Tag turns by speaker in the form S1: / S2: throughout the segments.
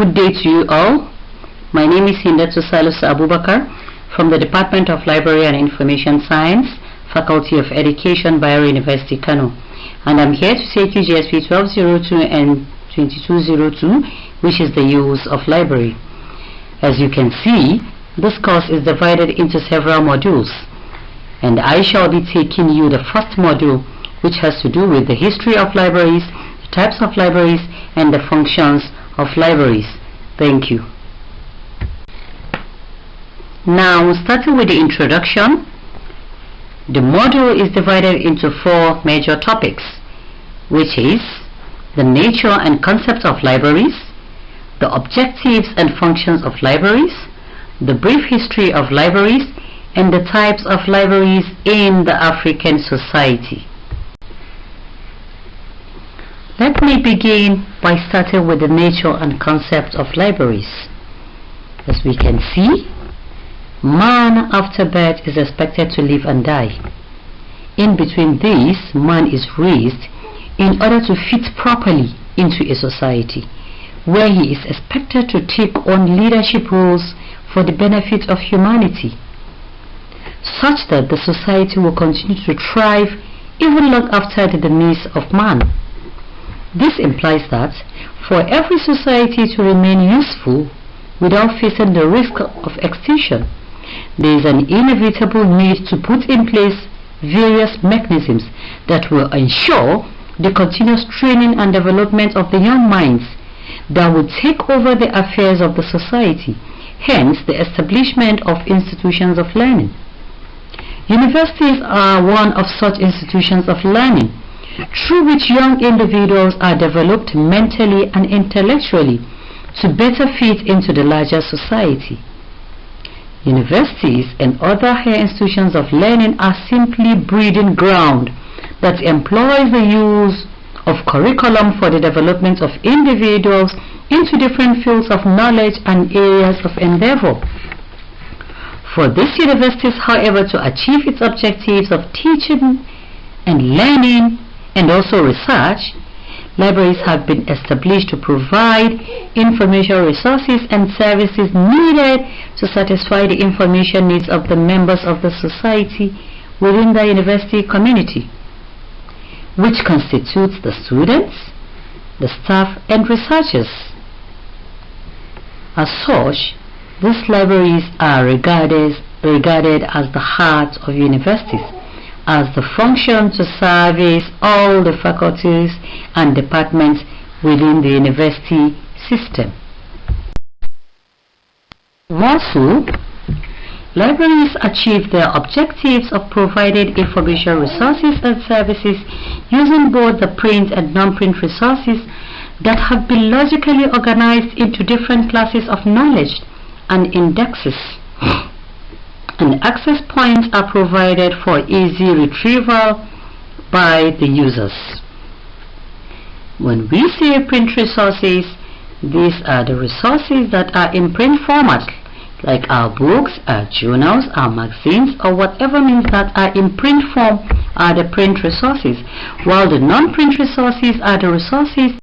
S1: Good day to you all. My name is Ulssi Abubakar from the Department of Library and Information Science, Faculty of Education, Bayero University, Kano. And I'm here to take you GSP 1202 and 2202, which is the use of library. As you can see, this course is divided into several modules, and I shall be taking you the first module, which has to do with the history of libraries, the types of libraries, and the functions of libraries. Thank you. Now, starting with the introduction, the module is divided into 4 major topics, which is the nature and concept of libraries, the objectives and functions of libraries, the brief history of libraries, and the types of libraries in the African society. Let me begin by starting with the nature and concept of libraries. As we can see, man after birth is expected to live and die. In between these, man is raised in order to fit properly into a society where he is expected to take on leadership roles for the benefit of humanity, such that the society will continue to thrive even long after the demise of man. This implies that for every society to remain useful without facing the risk of extinction, there is an inevitable need to put in place various mechanisms that will ensure the continuous training and development of the young minds that will take over the affairs of the society, hence the establishment of institutions of learning. Universities are one of such institutions of learning, through which young individuals are developed mentally and intellectually to better fit into the larger society. Universities and other higher institutions of learning are simply breeding ground that employs the use of curriculum for the development of individuals into different fields of knowledge and areas of endeavor. For these universities, however, to achieve its objectives of teaching and learning and also research, libraries have been established to provide information resources and services needed to satisfy the information needs of the members of the society within the university community, which constitutes the students, the staff, and researchers. As such, these libraries are regarded as the heart of universities, as the function to service all the faculties and departments within the university system. More so, libraries achieve their objectives of providing information resources and services using both the print and non-print resources that have been logically organized into different classes of knowledge and indexes. And access points are provided for easy retrieval by the users. When we say print resources, these are the resources that are in print format, like our books, our journals, our magazines, or whatever means that are in print form are the print resources, while the non-print resources are the resources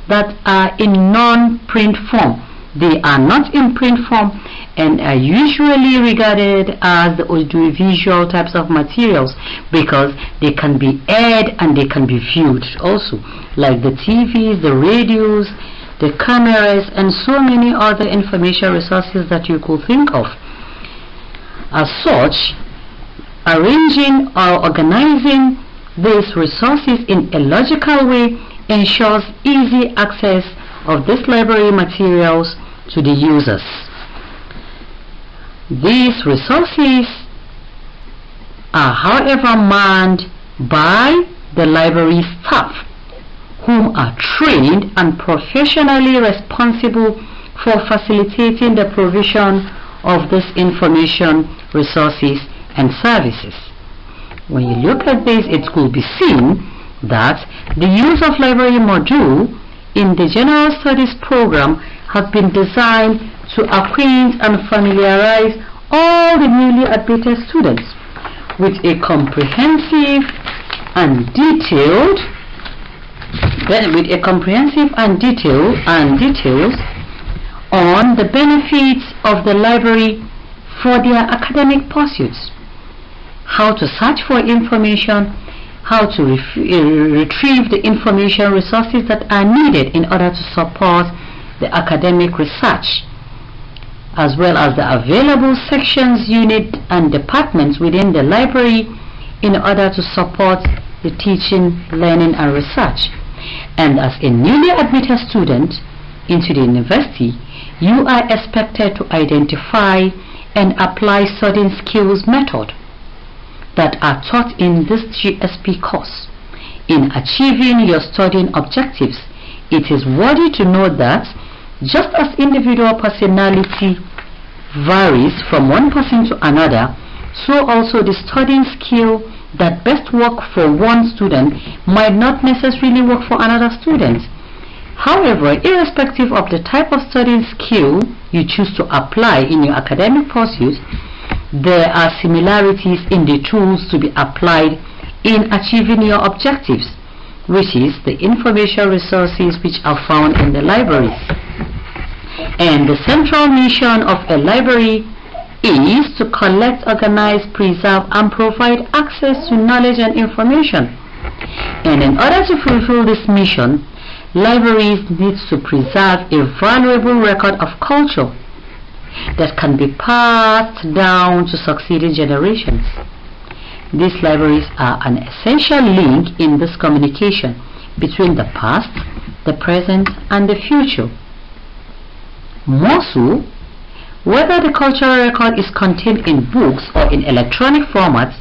S1: that are in non-print form. They are not in print form and are usually regarded as the audiovisual types of materials because they can be aired and they can be viewed also, like the TVs, the radios, the cameras, and so many other information resources that you could think of. As such, arranging or organizing these resources in a logical way ensures easy access of these library materials to the users. These resources are, however, manned by the library staff, whom are trained and professionally responsible for facilitating the provision of this information resources and services. When you look at this, it could be seen that the use of library module in the General Studies program have been designed to acquaint and familiarize all the newly admitted students with a comprehensive and detailed on the benefits of the library for their academic pursuits, how to search for information, how to retrieve the information resources that are needed in order to support the academic research, as well as the available sections, units, and departments within the library in order to support the teaching, learning, and research. And as a newly admitted student into the university, you are expected to identify and apply certain skills method that are taught in this GSP course. In achieving your studying objectives, it is worthy to know that just as individual personality varies from one person to another, so also the studying skill that best work for one student might not necessarily work for another student. However, irrespective of the type of studying skill you choose to apply in your academic pursuit, there are similarities in the tools to be applied in achieving your objectives, which is the information resources which are found in the libraries. And the central mission of a library is to collect, organize, preserve, and provide access to knowledge and information. And in order to fulfill this mission, libraries need to preserve a valuable record of culture that can be passed down to succeeding generations. These libraries are an essential link in this communication between the past, the present, and the future. More so, whether the cultural record is contained in books or in electronic formats,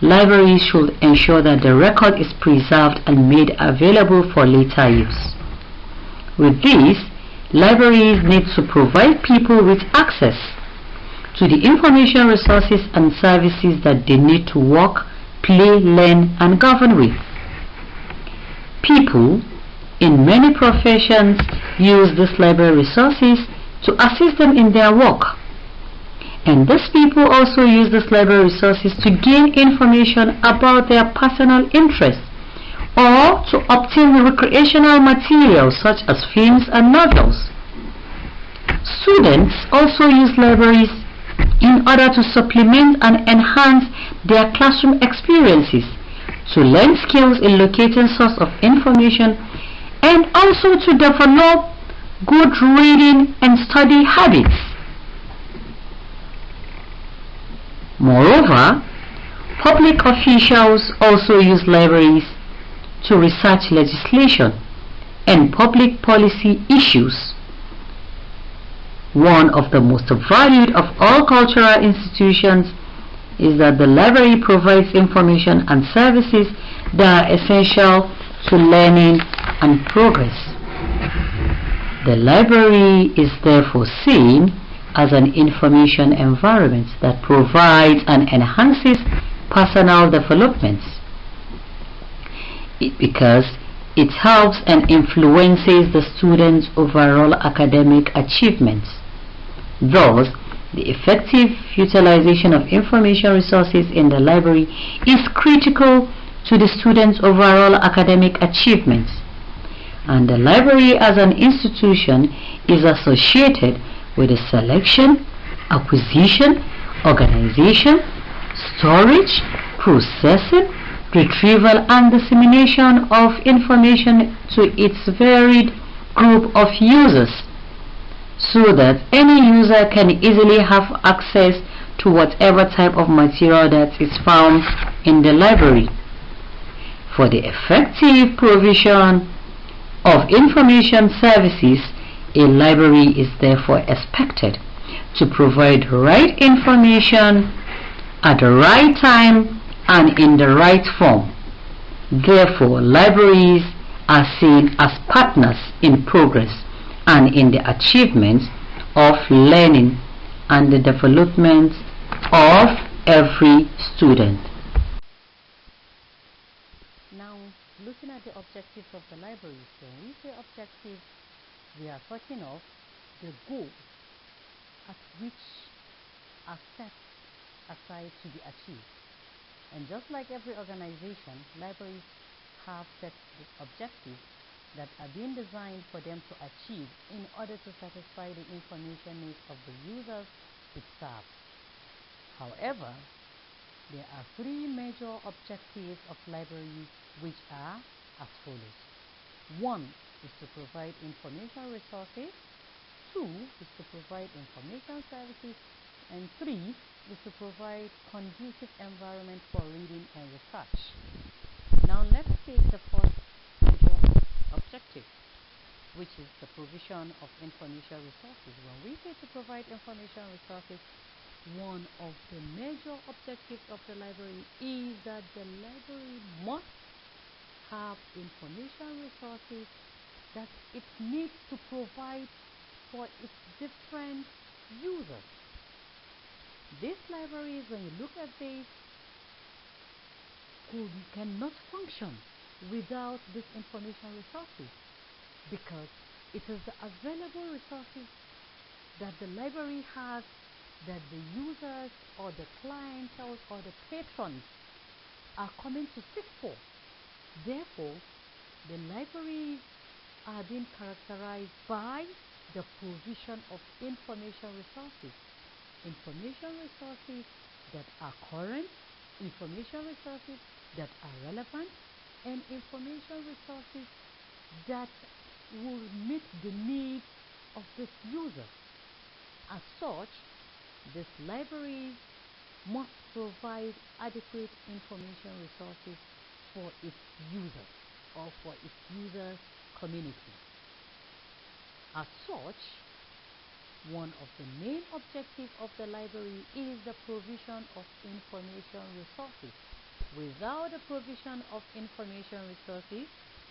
S1: libraries should ensure that the record is preserved and made available for later use. With this, libraries need to provide people with access to the information resources and services that they need to work, play, learn, and govern with. People in many professions use these library resources to assist them in their work. And these people also use these library resources to gain information about their personal interests or to obtain recreational materials such as films and novels. Students also use libraries in order to supplement and enhance their classroom experiences, to learn skills in locating source of information, and also to develop good reading and study habits. Moreover, public officials also use libraries to research legislation and public policy issues. One of the most valued of all cultural institutions is that the library provides information and services that are essential to learning and progress. The library is therefore seen as an information environment that provides and enhances personal developments, because it helps and influences the student's overall academic achievements. Thus, the effective utilization of information resources in the library is critical to the student's overall academic achievements. And the library as an institution is associated with the selection, acquisition, organization, storage, processing, retrieval, and dissemination of information to its varied group of users, so that any user can easily have access to whatever type of material that is found in the library. For the effective provision of information services, a library is therefore expected to provide right information at the right time and in the right form. Therefore, libraries are seen as partners in progress and in the achievements of learning and the development of every student. Now, looking at the objectives of the library, so when we say objectives, we are talking of the goals at which are set aside to be achieved. And just like every organization, libraries have set objectives that are being designed for them to achieve in order to satisfy the information needs of the users it serves. However, there are three major objectives of libraries which are as follows. One is to provide information resources, two is to provide information services, and three is to provide conducive environment for reading and research. Now let's take the first major objective, which is the provision of information resources. When we say to provide information resources, one of the major objectives of the library is that the library must have information resources that it needs to provide for its different users. These libraries, when you look at this, cannot function without these information resources, because it is the available resources that the library has that the users or the clientele or the patrons are coming to seek for. Therefore, the libraries are being characterized by the provision of information resources. Information resources that are current, information resources that are relevant, and information resources that will meet the needs of this user. As such, this library must provide adequate information resources for its users or for its users' community. As such, one of the main objectives of the library is the provision of information resources. Without the provision of information resources,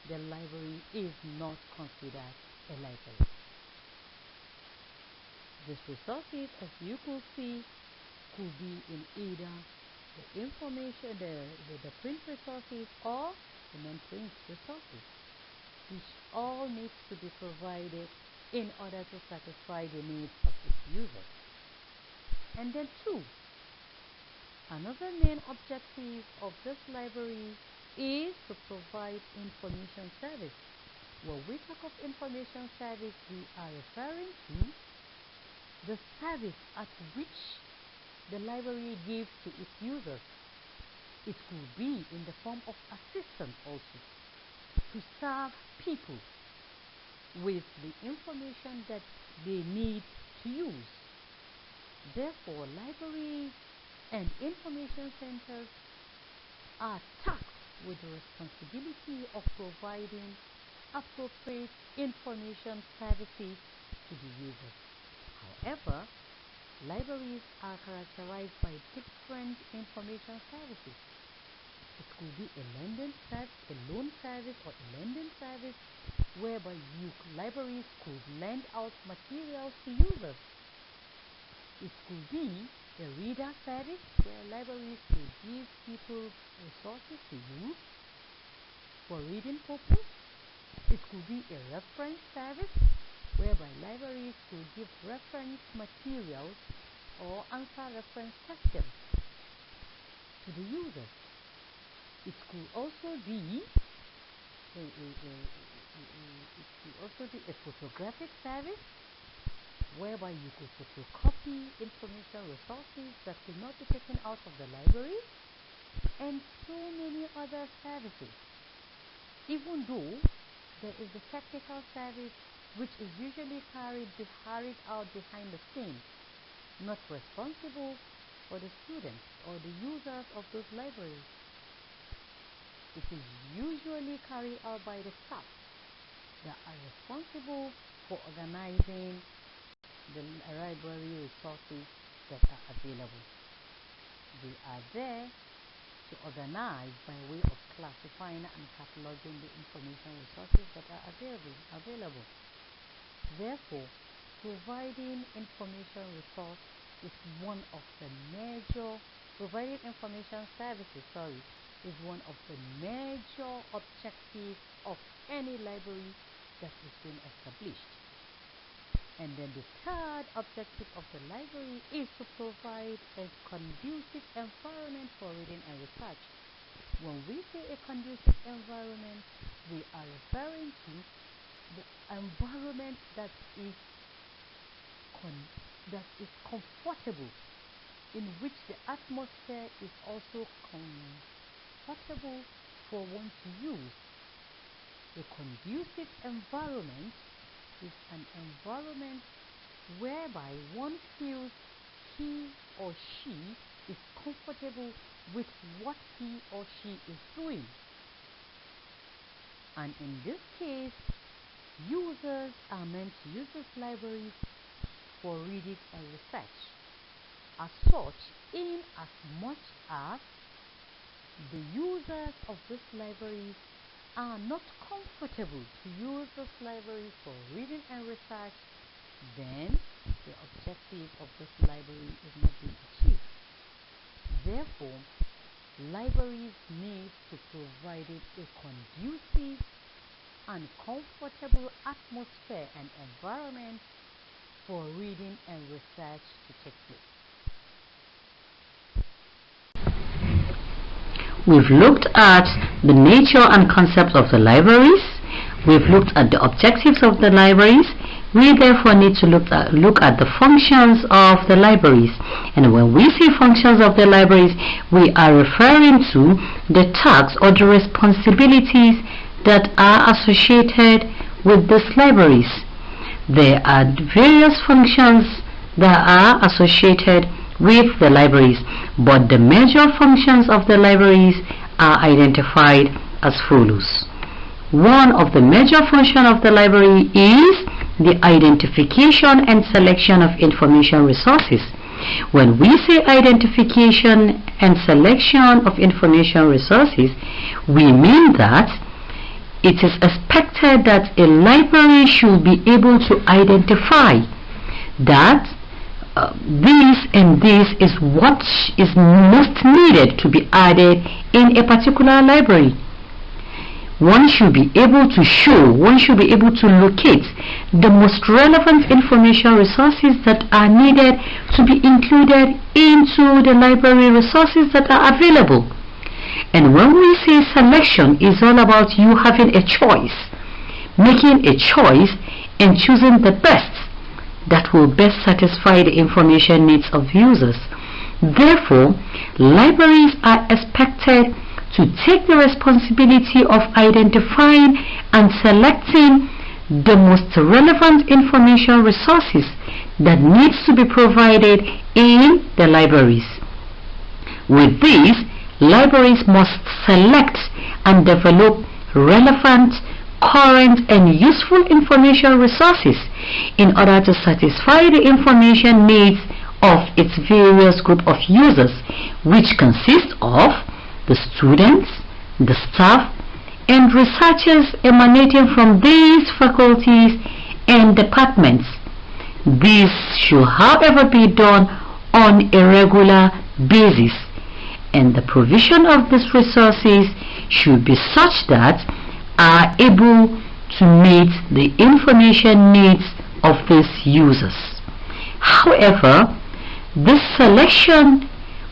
S1: the library is not considered a library. These resources, as you could see, could be in either the information, the print resources or the non-print resources, which all needs to be provided in order to satisfy the needs of its users. And then two, another main objective of this library is to provide information service. When we talk of information service, we are referring to the service at which the library gives to its users. It could be in the form of assistance also, to serve people with the information that they need to use. Therefore, libraries and information centers are tasked with the responsibility of providing appropriate information services to the users. However, libraries are characterized by different information services. It could be a lending service, a loan service, or a lending service whereby libraries could lend out materials to users. It could be a reader service where libraries could give people resources to use for reading purpose. It could be a reference service whereby libraries could give reference materials or answer reference questions to the users. It could also be a photographic service whereby you could photocopy information resources that could not be taken out of the library, and so many other services. Even though there is a technical service which is usually carried out behind the scenes, not responsible for the students or the users of those libraries. It is usually carried out by the staff that are responsible for organizing the library resources that are available. They are there to organize by way of classifying and cataloging the information resources that are available. Therefore, providing information resource is one of the major, providing information services, is one of the major objectives of any library that is being established. And then the third objective of the library is to provide a conducive environment for reading and research. When we say a conducive environment, we are referring to the environment that is comfortable, in which the atmosphere is also comfortable for one to use. A conducive environment is an environment whereby one feels he or she is comfortable with what he or she is doing. And in this case, users are meant to use this library for reading and research. As such, in as much as the users of this library are not comfortable to use this library for reading and research, then the objective of this library is not being achieved. Therefore, libraries need to provide a conducive and comfortable atmosphere and environment for reading and research to take place. We've looked at the nature and concept of the libraries. We've looked at the objectives of the libraries. We therefore need to look at the functions of the libraries. And when we say functions of the libraries, we are referring to the tasks or the responsibilities that are associated with these libraries. There are various functions that are associated with the libraries, but the major functions of the libraries are identified as follows. One of the major functions of the library is the identification and selection of information resources. When we say identification and selection of information resources, we mean that it is expected that a library should be able to identify that this and this is what is most needed to be added in a particular library. One should be able to show, one should be able to locate the most relevant information resources that are needed to be included into the library resources that are available. And when we say selection, is all about you having a choice, making a choice and choosing the best that will best satisfy the information needs of users. Therefore, libraries are expected to take the responsibility of identifying and selecting the most relevant information resources that needs to be provided in the libraries. With this, libraries must select and develop relevant, current and useful information resources in order to satisfy the information needs of its various group of users, which consist of the students, the staff, and researchers emanating from these faculties and departments. This should, however, be done on a regular basis, and the provision of these resources should be such that are able to meet the information needs of these users. However, this selection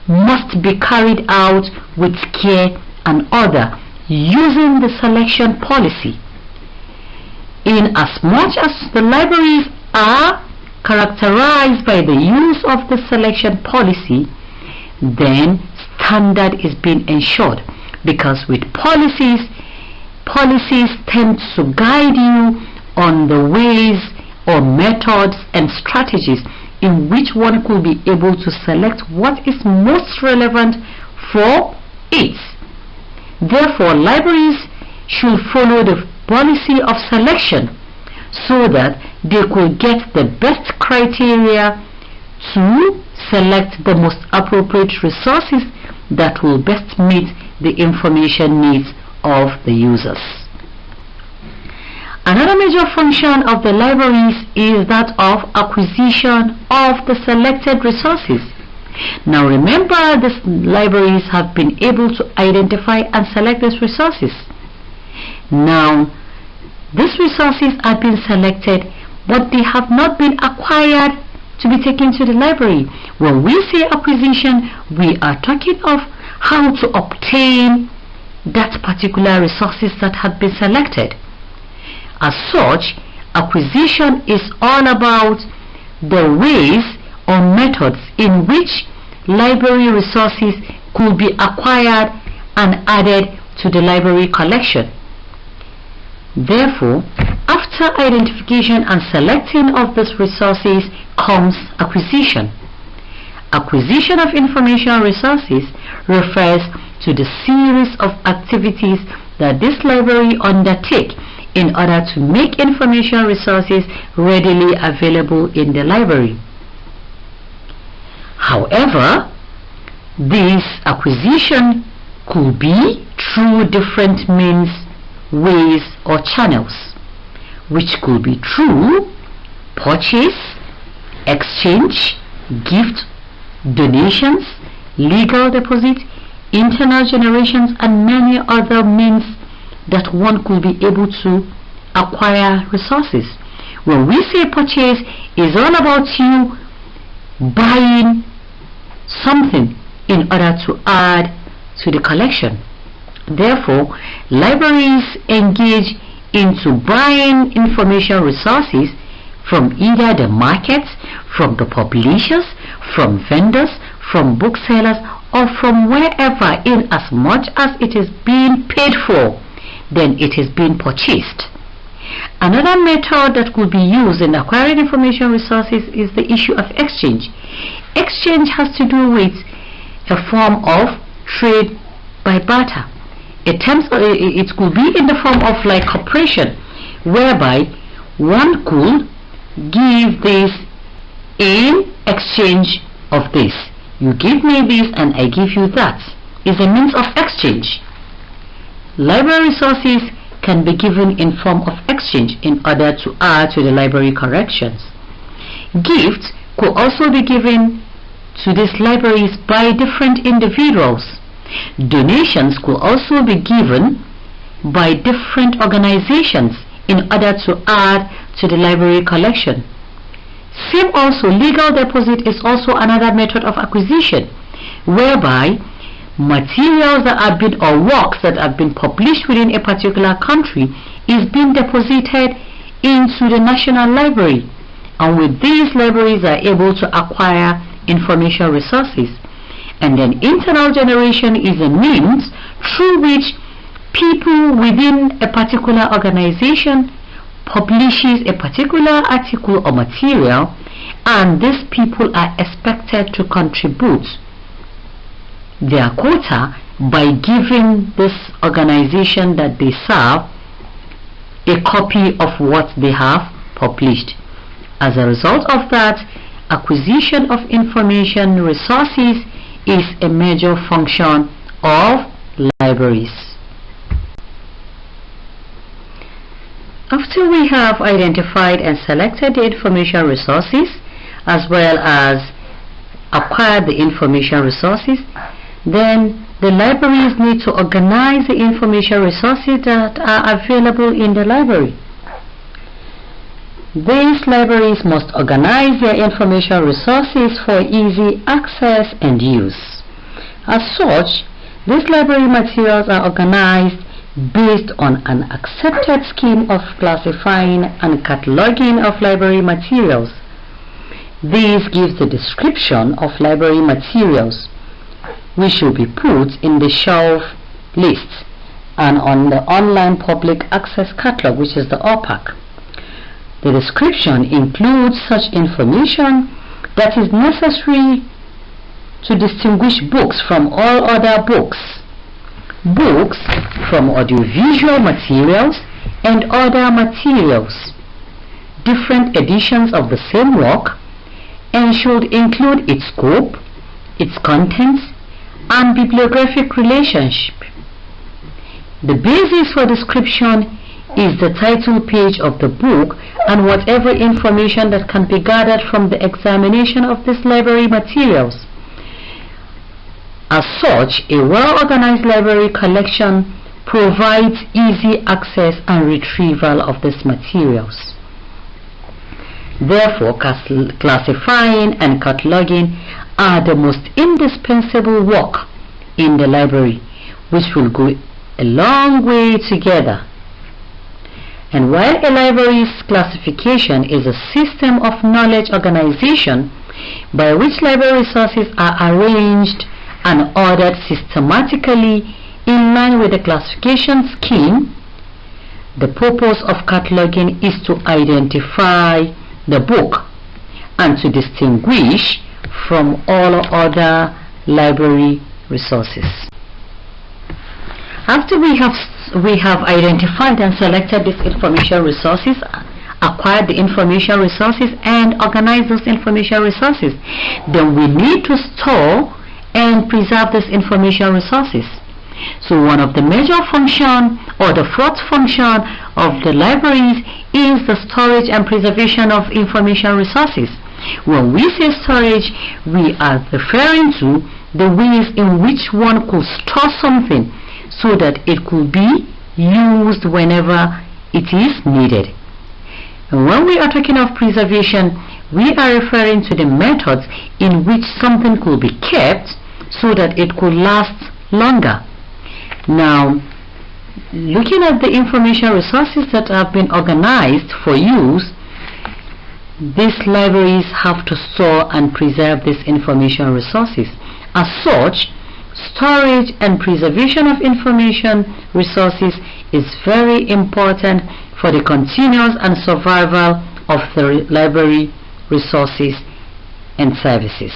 S1: must be carried out with care and order using the selection policy. In as much as the libraries are characterized by the use of the selection policy, then standard is being ensured, because with policies tend to guide you on the ways or methods and strategies in which one could be able to select what is most relevant for it. Therefore, libraries should follow the policy of selection so that they could get the best criteria to select the most appropriate resources that will best meet the information needs of the users. Another major function of the libraries is that of acquisition of the selected resources. Now remember, these libraries have been able to identify and select these resources. Now, these resources are being selected, but they have not been acquired to be taken to the library. When we say acquisition, we are talking of how to obtain that particular resources that had been selected. As such, acquisition is all about the ways or methods in which library resources could be acquired and added to the library collection. Therefore, after identification and selecting of these resources comes acquisition. Acquisition of information resources refers to the series of activities that this library undertake in order to make information resources readily available in the library. However, this acquisition could be through different means, ways or channels, which could be through purchase, exchange, gift, donations, legal deposit, internal generations, and many other means that one could be able to acquire resources. When we say purchase, it's all about you buying something in order to add to the collection. Therefore, libraries engage into buying information resources from either the markets, from the publishers, from vendors, from booksellers, or from wherever, in as much as it is being paid for, then it is being purchased. Another method that could be used in acquiring information resources is the issue of exchange. Exchange has to do with a form of trade by barter. It could be in the form of like cooperation, whereby one could give this in exchange of this. You give me this and I give you that. It's a means of exchange. Library resources can be given in form of exchange in order to add to the library collections. Gifts could also be given to these libraries by different individuals. Donations could also be given by different organizations in order to add to the library collection. Same also, legal deposit is also another method of acquisition, whereby materials that have been or works that have been published within a particular country is being deposited into the national library, and with these libraries are able to acquire information resources. And then internal generation is a means through which people within a particular organization publishes a particular article or material, and these people are expected to contribute their quota by giving this organization that they serve a copy of what they have published. As a result of that, acquisition of information resources is a major function of libraries. After we have identified and selected the information resources as well as acquired the information resources, then the libraries need to organize the information resources that are available in the library. These libraries must organize their information resources for easy access and use. As such, these library materials are organized based on an accepted scheme of classifying and cataloging of library materials. This gives the description of library materials, which should be put in the shelf list and on the online public access catalog, which is the OPAC. The description includes such information that is necessary to distinguish books from all other books, books from audiovisual materials and other materials, different editions of the same work, and should include its scope, its contents, and bibliographic relationship. The basis for description is the title page of the book and whatever information that can be gathered from the examination of these library materials. As such, a well-organized library collection provides easy access and retrieval of these materials. Therefore, classifying and cataloging are the most indispensable work in the library, which will go a long way together. And while a library's classification is a system of knowledge organization by which library resources are arranged and ordered systematically in line with the classification scheme, the purpose of cataloging is to identify the book and to distinguish from all other library resources. After we have identified and selected these information resources, acquired the information resources and organized those information resources, then we need to store and preserve these information resources. So one of the major function or the fourth function of the libraries is the storage and preservation of information resources. When we say storage, we are referring to the ways in which one could store something so that it could be used whenever it is needed. And when we are talking of preservation, we are referring to the methods in which something could be kept so that it could last longer. Now, looking at the information resources that have been organized for use, these libraries have to store and preserve these information resources. As such, storage and preservation of information resources is very important for the continuous and survival of the library resources and services.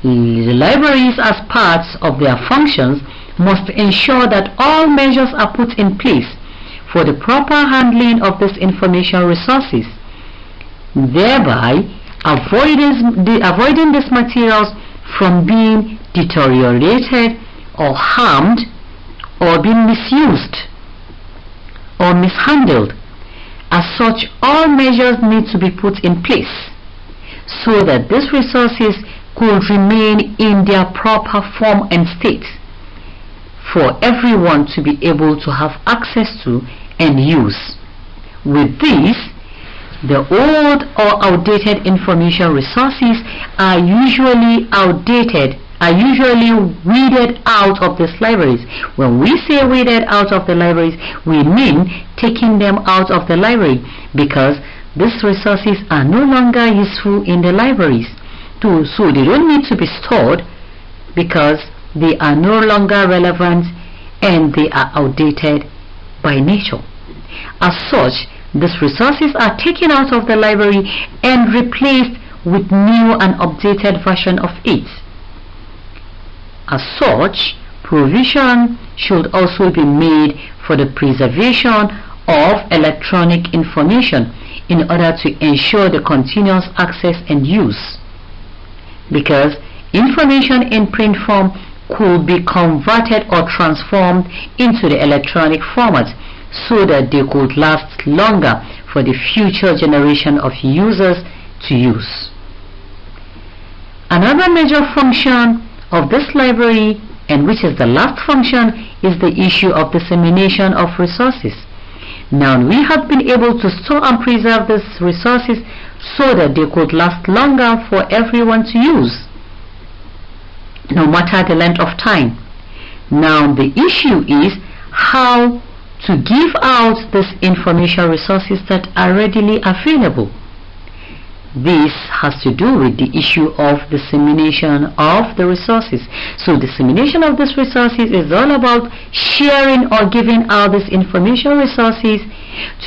S1: The libraries, as parts of their functions, must ensure that all measures are put in place for the proper handling of these information resources, thereby avoiding these materials from being deteriorated or harmed or being misused or mishandled. As such, all measures need to be put in place so that these resources could remain in their proper form and state for everyone to be able to have access to and use. With this, the old or outdated information resources are usually weeded out of these libraries. When we say weeded out of the libraries, we mean taking them out of the library, because these resources are no longer useful in the libraries. So they don't need to be stored because they are no longer relevant and they are outdated by nature. As such, these resources are taken out of the library and replaced with new and updated version of it. As such, provision should also be made for the preservation of electronic information in order to ensure the continuous access and use, because information in print form could be converted or transformed into the electronic format so that they could last longer for the future generation of users to use. Another major function of this library, and which is the last function, is the issue of dissemination of resources. Now, we have been able to store and preserve these resources so that they could last longer for everyone to use, no matter the length of time. Now, the issue is how to give out these information resources that are readily available. This has to do with the issue of dissemination of the resources. So dissemination of these resources is all about sharing or giving out these information resources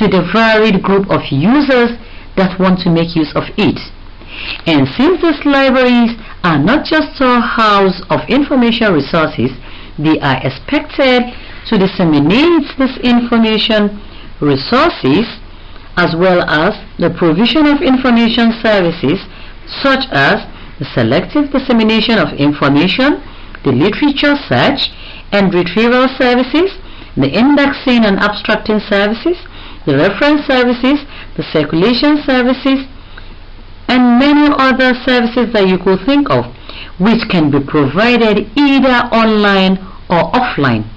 S1: to the varied group of users that want to make use of it. And since these libraries are not just storehouse of information resources, they are expected to disseminate this information resources as well as the provision of information services such as the selective dissemination of information, the literature search and retrieval services, the indexing and abstracting services, the reference services, the circulation services, and many other services that you could think of, which can be provided either online or offline.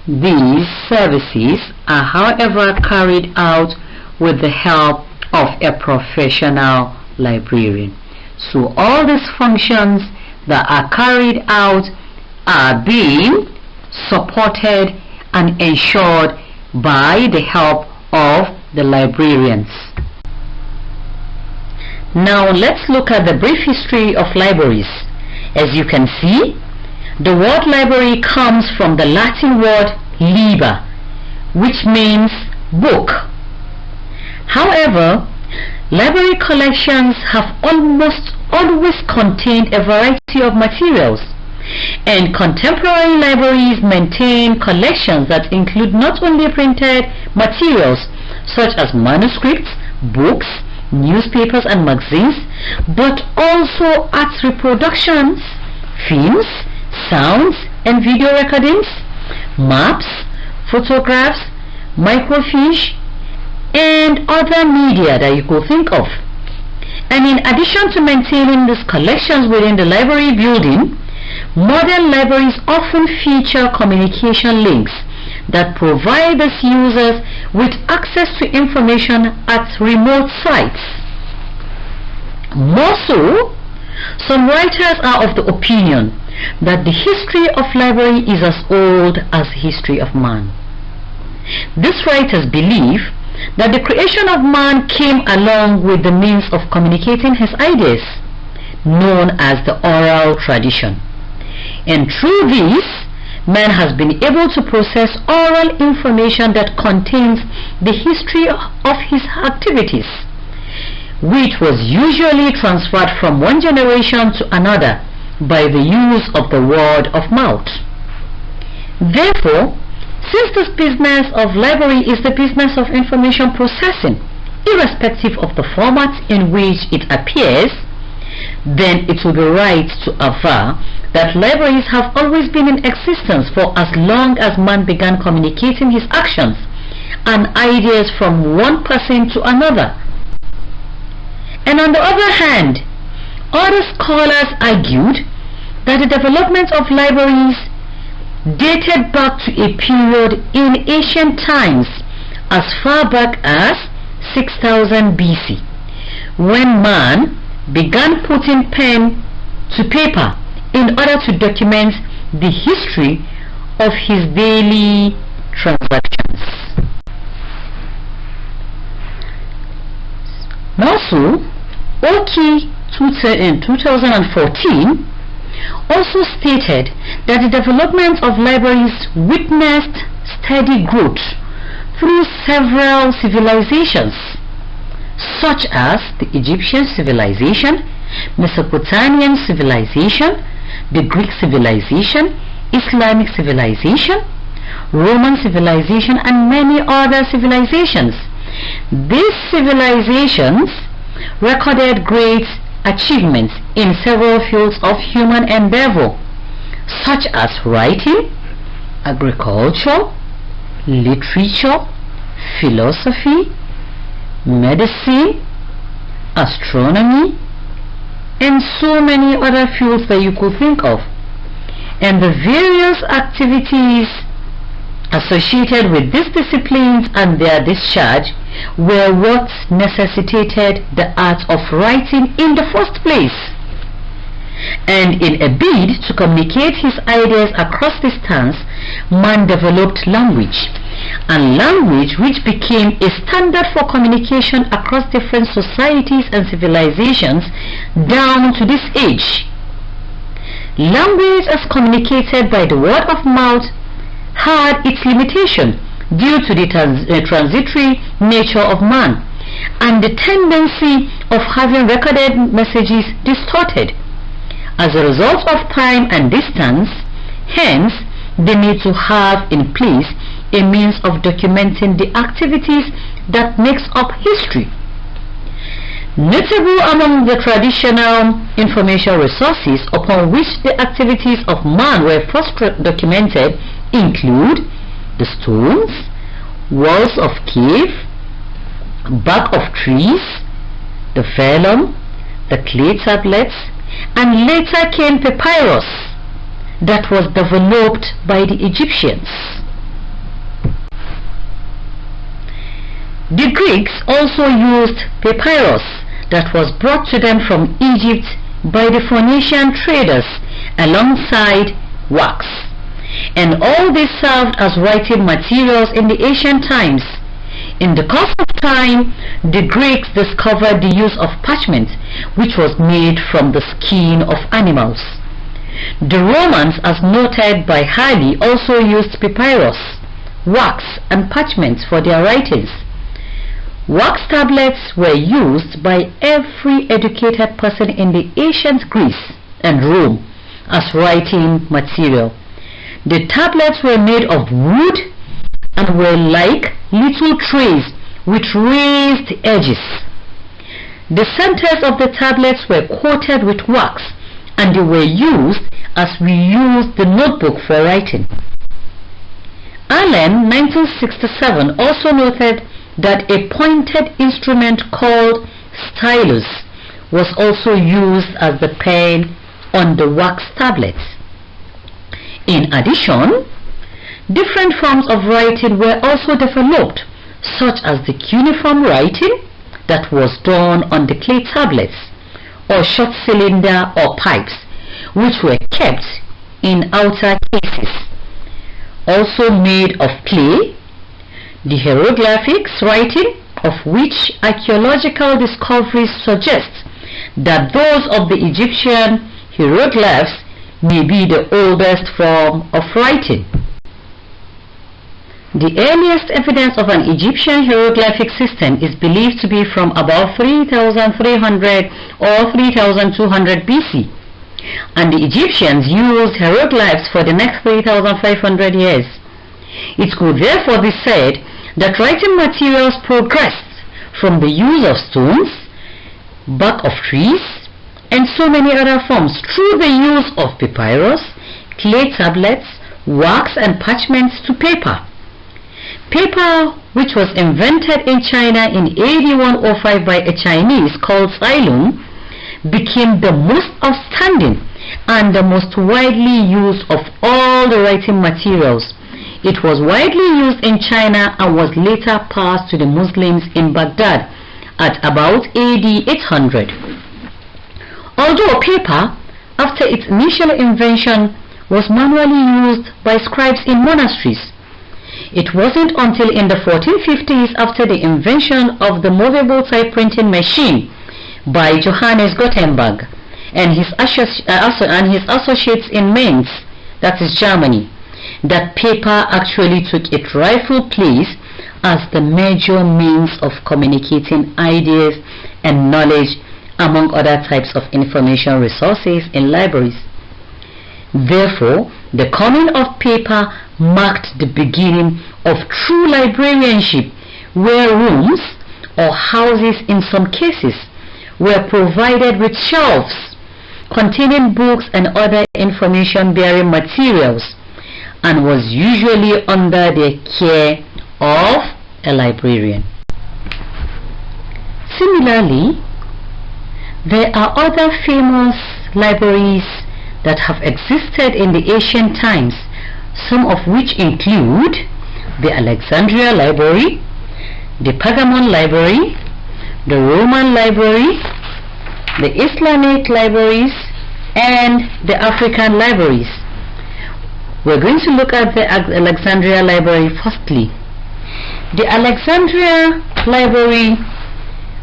S1: These services are, however, carried out with the help of a professional librarian. So all these functions that are carried out are being supported and ensured by the help of the librarians. Now let's look at the brief history of libraries. As you can see, the word library comes from the Latin word liber, which means book. However, library collections have almost always contained a variety of materials, and contemporary libraries maintain collections that include not only printed materials such as manuscripts, books, newspapers and magazines, but also art reproductions, films, sounds and video recordings, maps, photographs, microfiche, and other media that you could think of. And in addition to maintaining these collections within the library building, modern libraries often feature communication links that provide its users with access to information at remote sites. More so, some writers are of the opinion that the history of library is as old as the history of man. These writers believe that the creation of man came along with the means of communicating his ideas, known as the oral tradition. And through this, man has been able to process oral information that contains the history of his activities, which was usually transferred from one generation to another by the use of the word of mouth. Therefore, since this business of library is the business of information processing, irrespective of the format in which it appears, then it will be right to aver that libraries have always been in existence for as long as man began communicating his actions and ideas from one person to another. And on the other hand, other scholars argued that the development of libraries dated back to a period in ancient times as far back as 6000 BC, when man began putting pen to paper in order to document the history of his daily transactions. Also, Oki in 2014 also stated that the development of libraries witnessed steady growth through several civilizations, such as the Egyptian civilization, Mesopotamian civilization, the Greek civilization, Islamic civilization, Roman civilization, and many other civilizations. These civilizations recorded great achievements in several fields of human endeavor, such as writing, agriculture, literature, philosophy, medicine, astronomy, and so many other fields that you could think of. And the various activities associated with these disciplines and their discharge were what necessitated the art of writing in the first place. And in a bid to communicate his ideas across distance, man developed language, and language which became a standard for communication across different societies and civilizations down to this age. Language as communicated by the word of mouth had its limitation due to the transitory nature of man and the tendency of having recorded messages distorted as a result of time and distance. Hence, they need to have in place a means of documenting the activities that makes up history. Notable among the traditional information resources upon which the activities of man were first documented include the stones, walls of cave, bark of trees, the vellum, the clay tablets, and later came papyrus that was developed by the Egyptians. The Greeks also used papyrus that was brought to them from Egypt by the Phoenician traders alongside wax. and all these served as writing materials in the ancient times. In the course of time, the Greeks discovered the use of parchment, which was made from the skin of animals. The Romans, as noted by Halley, also used papyrus, wax, and parchment for their writings. Wax tablets were used by every educated person in the ancient Greece and Rome as writing material. The tablets were made of wood and were like little trays with raised edges. The centers of the tablets were coated with wax, and they were used as we use the notebook for writing. Allen, 1967, also noted that a pointed instrument called stylus was also used as the pen on the wax tablets. In addition, different forms of writing were also developed, such as the cuneiform writing that was done on the clay tablets or short cylinder or pipes, which were kept in outer cases, also made of clay. The hieroglyphics writing, of which archaeological discoveries suggest that those of the Egyptian hieroglyphs may be the oldest form of writing. The earliest evidence of an Egyptian hieroglyphic system is believed to be from about 3300 or 3200 BC, and the Egyptians used hieroglyphs for the next 3500 years. It could therefore be said that writing materials progressed from the use of stones, bark of trees, and so many other forms through the use of papyrus, clay tablets, wax, and parchments to paper. Paper, which was invented in China in AD 105 by a Chinese called Cylon, became the most outstanding and the most widely used of all the writing materials. It was widely used in China and was later passed to the Muslims in Baghdad at about AD 800. Although paper, after its initial invention, was manually used by scribes in monasteries, it wasn't until in the 1450s, after the invention of the movable type printing machine by Johannes Gutenberg and his associates in Mainz, that is Germany, that paper actually took its rightful place as the major means of communicating ideas and knowledge among other types of information resources in libraries. Therefore, the coming of paper marked the beginning of true librarianship, where rooms or houses in some cases were provided with shelves containing books and other information-bearing materials, and was usually under the care of a librarian. Similarly, there are other famous libraries that have existed in the ancient times, some of which include the Alexandria Library, the Pergamon Library, the Roman Library, the Islamic libraries, and the African libraries. We're going to look at the Alexandria Library firstly. The Alexandria Library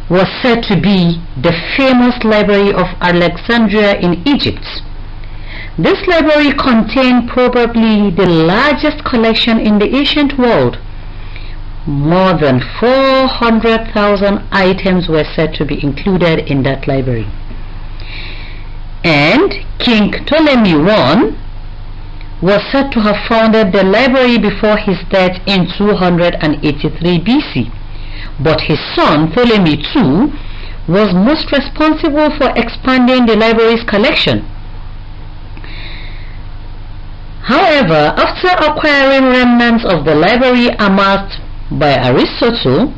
S1: was said to be the famous library of Alexandria in Egypt. This library contained probably the largest collection in the ancient world. More than 400,000 items were said to be included in that library. And King Ptolemy I was said to have founded the library before his death in 283 BC. But his son Ptolemy II was most responsible for expanding the library's collection. However, after acquiring remnants of the library amassed by Aristotle,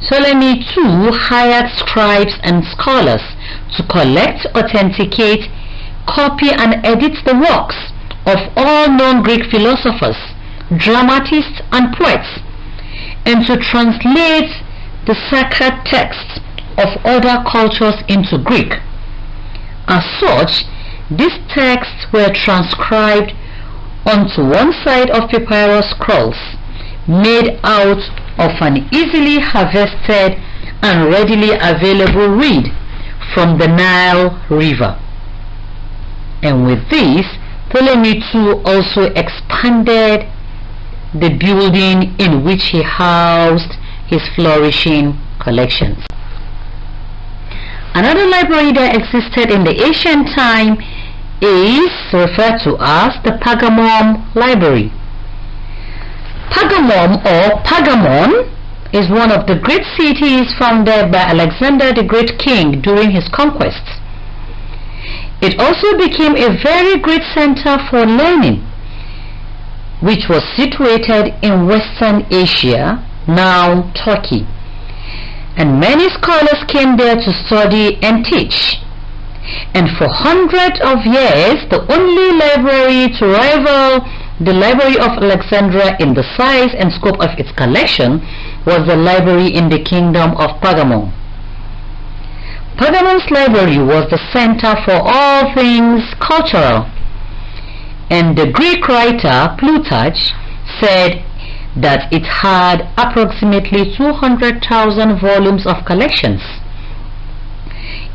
S1: Ptolemy II hired scribes and scholars to collect, authenticate, copy, and edit the works of all known Greek philosophers, dramatists, and poets, and to translate the sacred texts of other cultures into Greek. As such, these texts were transcribed onto one side of papyrus scrolls made out of an easily harvested and readily available reed from the Nile River. And with this, Ptolemy II also expanded the building in which he housed his flourishing collections. Another library that existed in the ancient time is referred to as the Pergamum Library. Pergamum or Pergamon is one of the great cities founded by Alexander the Great King during his conquests. It also became a very great center for learning, which was situated in Western Asia, now Turkey. And many scholars came there to study and teach. And for hundreds of years, the only library to rival the Library of Alexandria in the size and scope of its collection was the library in the kingdom of Pergamum. Pergamon's library was the center for all things cultural, and the Greek writer Plutarch said that it had approximately 200,000 volumes of collections.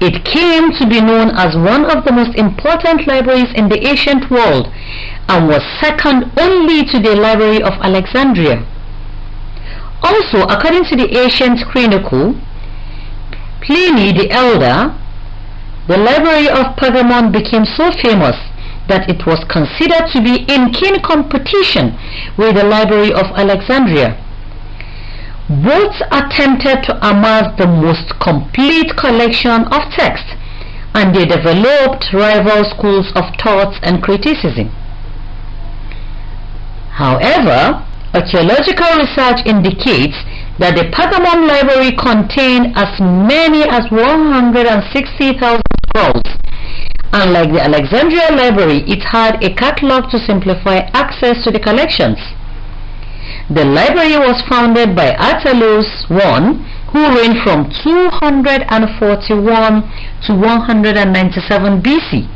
S1: It came to be known as one of the most important libraries in the ancient world and was second only to the Library of Alexandria. Also, according to the ancient chronicle Pliny the Elder, the Library of Pergamon became so famous that it was considered to be in keen competition with the Library of Alexandria. Both attempted to amass the most complete collection of texts, and they developed rival schools of thought and criticism. However, archaeological research indicates that the Pergamon library contained as many as 160,000 scrolls. Unlike the Alexandria library, it had a catalog to simplify access to the collections. The library was founded by Attalus I, who reigned from 241 to 197 BC,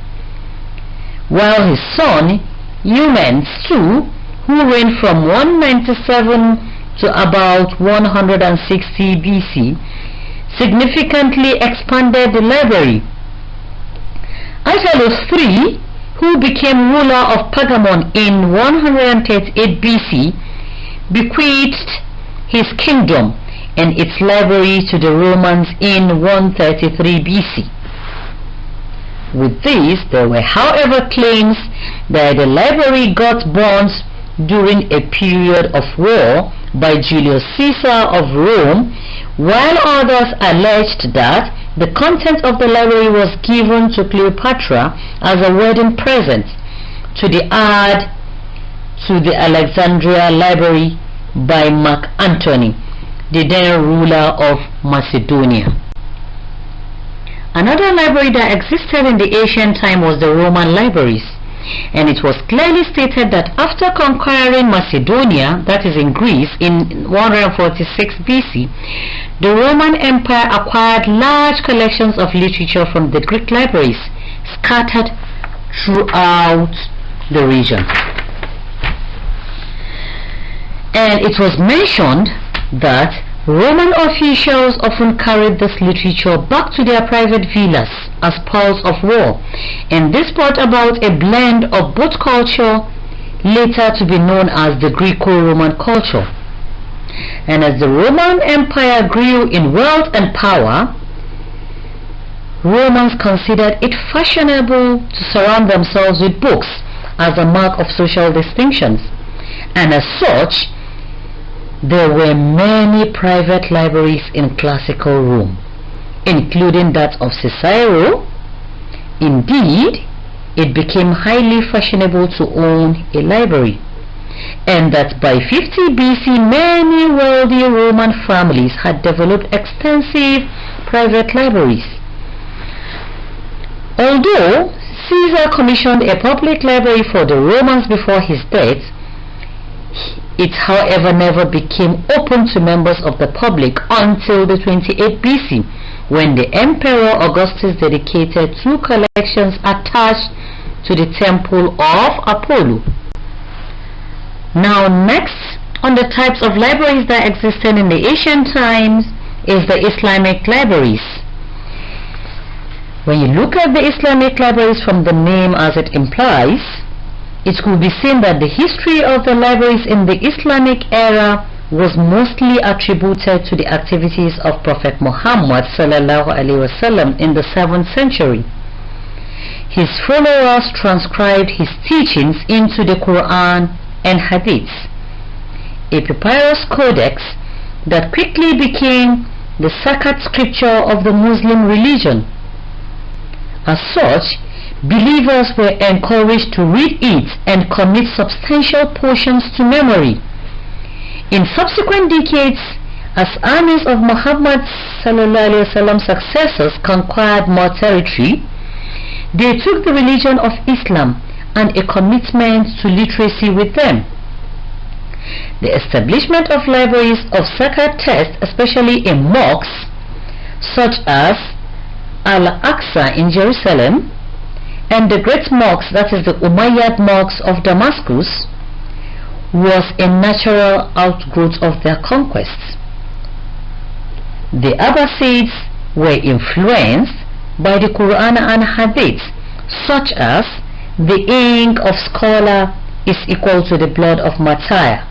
S1: while his son Eumenes II, who reigned from 197 to about 160 BC, significantly expanded the library. Attalus III, who became ruler of Pergamon in 138 BC, bequeathed his kingdom and its library to the Romans in 133 BC. With this, there were however claims that the library got burnt during a period of war by Julius Caesar of Rome, while others alleged that the content of the library was given to Cleopatra as a wedding present to add to the Alexandria library by Mark Antony, the then ruler of Macedonia. Another library that existed in the ancient time was the Roman libraries, and it was clearly stated that after conquering Macedonia, that is in Greece, in 146 BC, the Roman Empire acquired large collections of literature from the Greek libraries scattered throughout the region. And it was mentioned that Roman officials often carried this literature back to their private villas as spoils of war, and this brought about a blend of both culture, later to be known as the Greco-Roman culture. And as the Roman Empire grew in wealth and power, Romans considered it fashionable to surround themselves with books as a mark of social distinctions, and as such, there were many private libraries in classical Rome, including that of Cicero. Indeed, it became highly fashionable to own a library, and that by 50 BC many wealthy Roman families had developed extensive private libraries. Although Caesar commissioned a public library for the Romans before his death, it however never became open to members of the public until the 28 BC, when the Emperor Augustus dedicated 2 collections attached to the temple of Apollo. Now next on the types of libraries that existed in the ancient times is the Islamic libraries. When you look at the Islamic libraries from the name as it implies, it could be seen that the history of the libraries in the Islamic era was mostly attributed to the activities of Prophet Muhammad ﷺ in the 7th century. His followers transcribed his teachings into the Quran and Hadith, a papyrus codex that quickly became the sacred scripture of the Muslim religion. As such, believers were encouraged to read it and commit substantial portions to memory. In subsequent decades, as armies of Muhammad ﷺ's successors conquered more territory, they took the religion of Islam and a commitment to literacy with them. The establishment of libraries of sacred texts, especially in mosques such as Al-Aqsa in Jerusalem and the great mosque, that is the Umayyad mosque of Damascus, was a natural outgrowth of their conquests. The Abbasids were influenced by the Quran and Hadith, such as the ink of scholar is equal to the blood of martyr.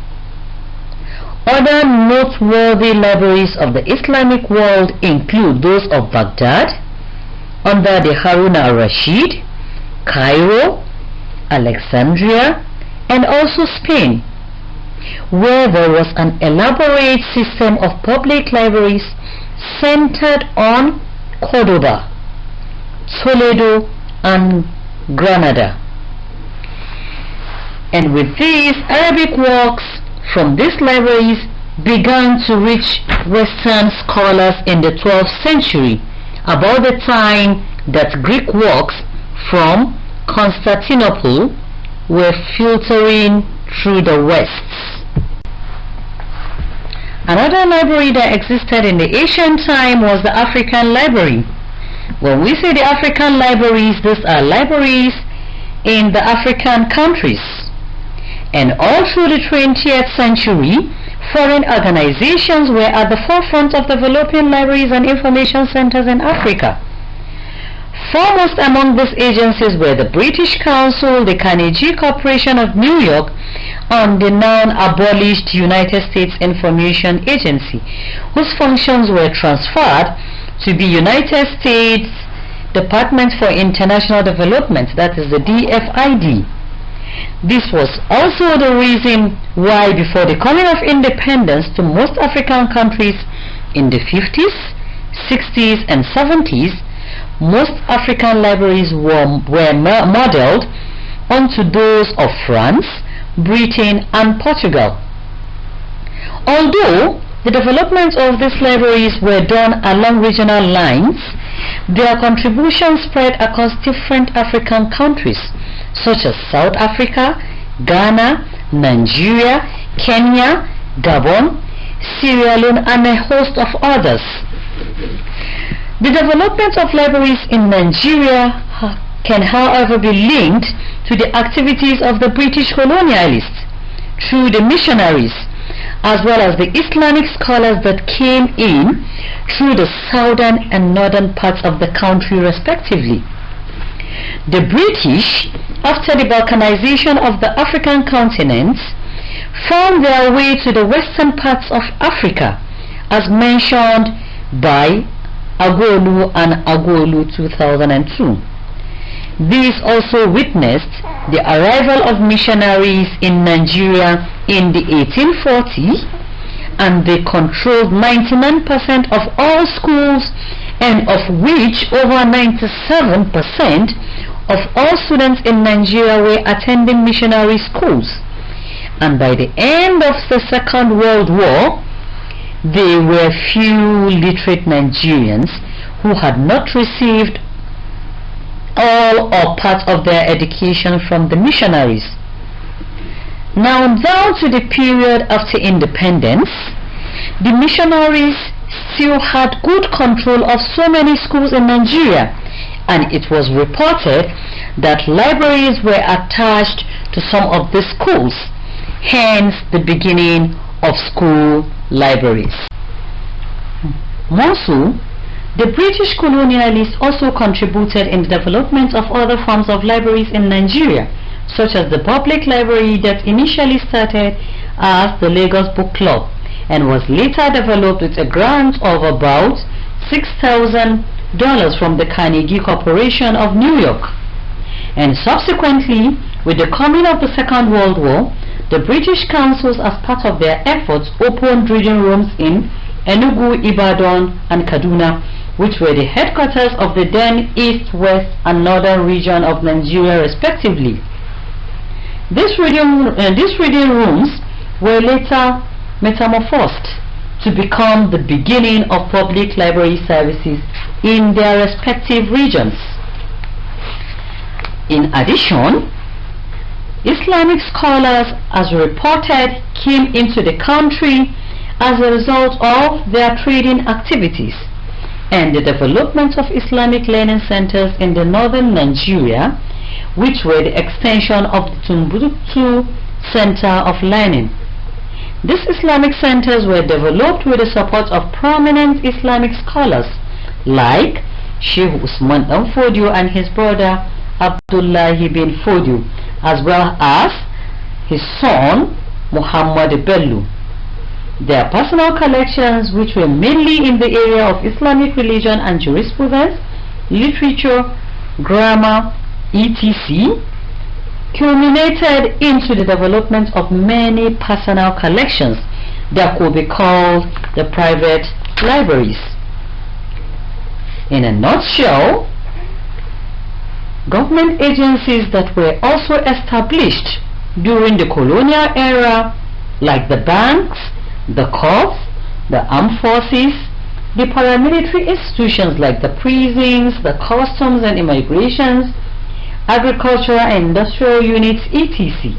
S1: Other noteworthy libraries of the Islamic world include those of Baghdad under the Harun al-Rashid, Cairo, Alexandria, and also Spain, where there was an elaborate system of public libraries centered on Cordoba, Toledo, and Granada. And with these, Arabic works from these libraries began to reach Western scholars in the 12th century, about the time that Greek works from Constantinople were filtering through the West. Another library that existed in the ancient time was the African library. When we say the African libraries, these are libraries in the African countries. And all through the 20th century, foreign organizations were at the forefront of developing libraries and information centers in Africa. Foremost among these agencies were the British Council, the Carnegie Corporation of New York, and the now-abolished United States Information Agency, whose functions were transferred to the United States Department for International Development, that is the DFID. This was also the reason why before the coming of independence to most African countries in the 50s, 60s and 70s, most African libraries were modeled onto those of France, Britain and Portugal. Although the development of these libraries were done along regional lines, their contributions spread across different African countries such as South Africa, Ghana, Nigeria, Kenya, Gabon, Sierra Leone and a host of others. The development of libraries in Nigeria can however be linked to the activities of the British colonialists through the missionaries as well as the Islamic scholars that came in through the southern and northern parts of the country respectively. The British, after the balkanization of the African continent, found their way to the western parts of Africa, as mentioned by Agolu and Agolu 2002. These also witnessed the arrival of missionaries in Nigeria in the 1840s, and they controlled 99% of all schools, and of which over 97% of all students in Nigeria were attending missionary schools. And by the end of the Second World War, there were few literate Nigerians who had not received all or part of their education from the missionaries. Now down to the period after independence, the missionaries still had good control of so many schools in Nigeria, and it was reported that libraries were attached to some of the schools, hence the beginning of school libraries. More so, the British colonialists also contributed in the development of other forms of libraries in Nigeria, such as the public library that initially started as the Lagos Book Club and was later developed with a grant of about $6,000 from the Carnegie Corporation of New York. And subsequently, with the coming of the Second World War, the British councils, as part of their efforts, opened reading rooms in Enugu, Ibadan and Kaduna, which were the headquarters of the then East, West and Northern region of Nigeria respectively. These reading rooms were later metamorphosed to become the beginning of public library services in their respective regions. In addition, Islamic scholars, as reported, came into the country as a result of their trading activities and the development of Islamic learning centers in the northern Nigeria, which were the extension of the Timbuktu Center of Learning. These Islamic centers were developed with the support of prominent Islamic scholars like Sheikh Usman Dan Fodio and his brother Abdullah bin Fodio, as well as his son Muhammad Bello. Their personal collections, which were mainly in the area of Islamic religion and jurisprudence, literature, grammar, etc., culminated into the development of many personal collections that could be called the private libraries. In a nutshell, government agencies that were also established during the colonial era, like the banks, the courts, the armed forces, the paramilitary institutions like the prisons, the customs and immigrations, agricultural and industrial units, etc.,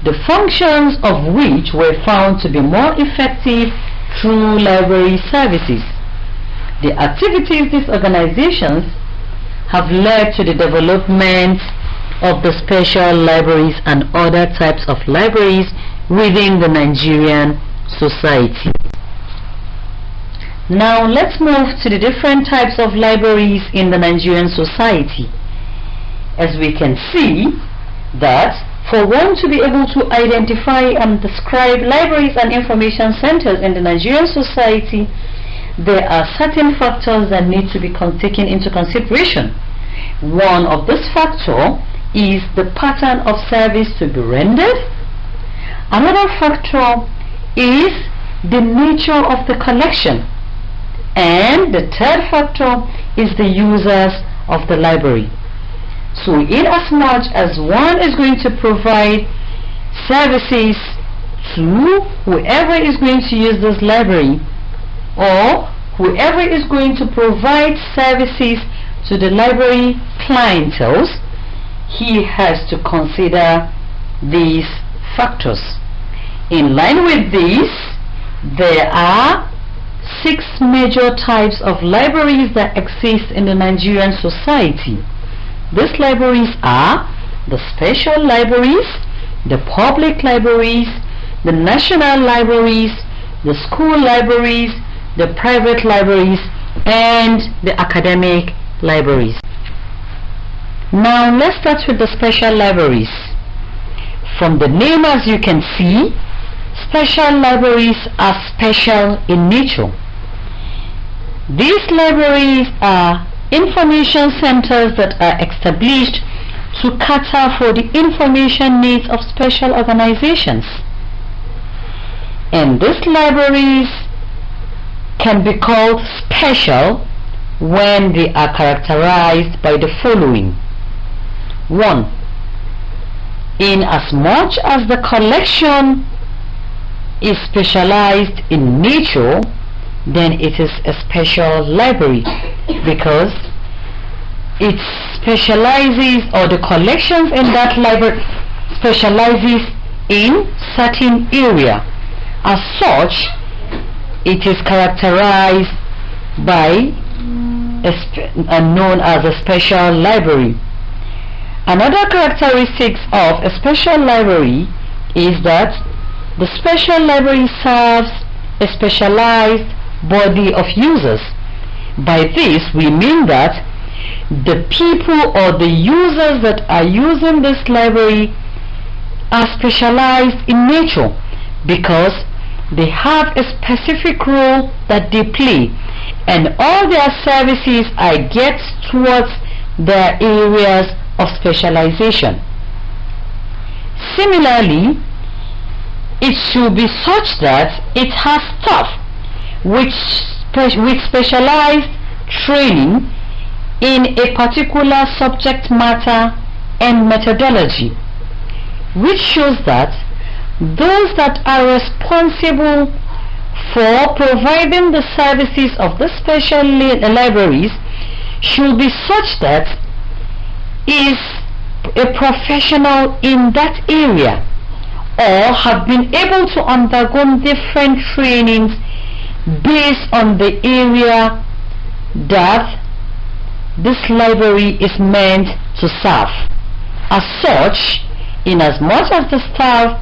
S1: the functions of which were found to be more effective through library services. The activities these organizations have led to the development of the special libraries and other types of libraries within the Nigerian society. Now let's move to the different types of libraries in the Nigerian society. As we can see that for one to be able to identify and describe libraries and information centers in the Nigerian society, there are certain factors that need to be taken into consideration. One of this factor is the pattern of service to be rendered. Another factor is the nature of the collection. And the third factor is the users of the library. So in as much as one is going to provide services to whoever is going to use this library, or whoever is going to provide services to the library clientele, he has to consider these factors. In line with this, there are 6 major types of libraries that exist in the Nigerian society. These libraries are the special libraries, the public libraries, the national libraries, the school libraries, the private libraries, and the academic libraries. Now let's start with the special libraries. From the name, as you can see, special libraries are special in nature. These libraries are information centers that are established to cater for the information needs of special organizations. And these libraries can be called special when they are characterized by the following. 1. In as much as the collection is specialized in nature, then it is a special library because it specializes, or the collections in that library specializes in certain area. As such, it is characterized by known as a special library. Another characteristic of a special library is that the special library serves a specialized body of users. By this we mean that the people or the users that are using this library are specialized in nature because they have a specific role that they play, and all their services are geared towards their areas of specialization. Similarly, it should be such that it has staff with specialized training in a particular subject matter and methodology, which shows that those that are responsible for providing the services of the special libraries should be such that is a professional in that area or have been able to undergo different trainings based on the area that this library is meant to serve. As such, in as much as the staff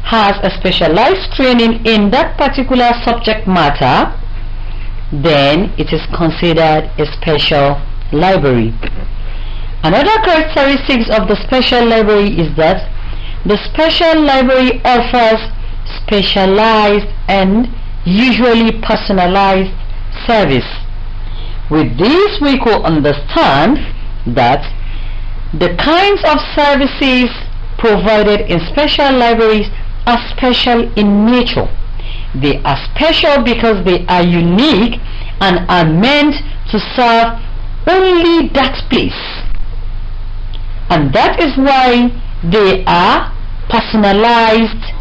S1: has a specialized training in that particular subject matter, then it is considered a special library. Another characteristic of the special library is that the special library offers specialized and usually personalized service. With this, we could understand that the kinds of services provided in special libraries are special in nature. They are special because they are unique and are meant to serve only that place. And that is why they are personalized,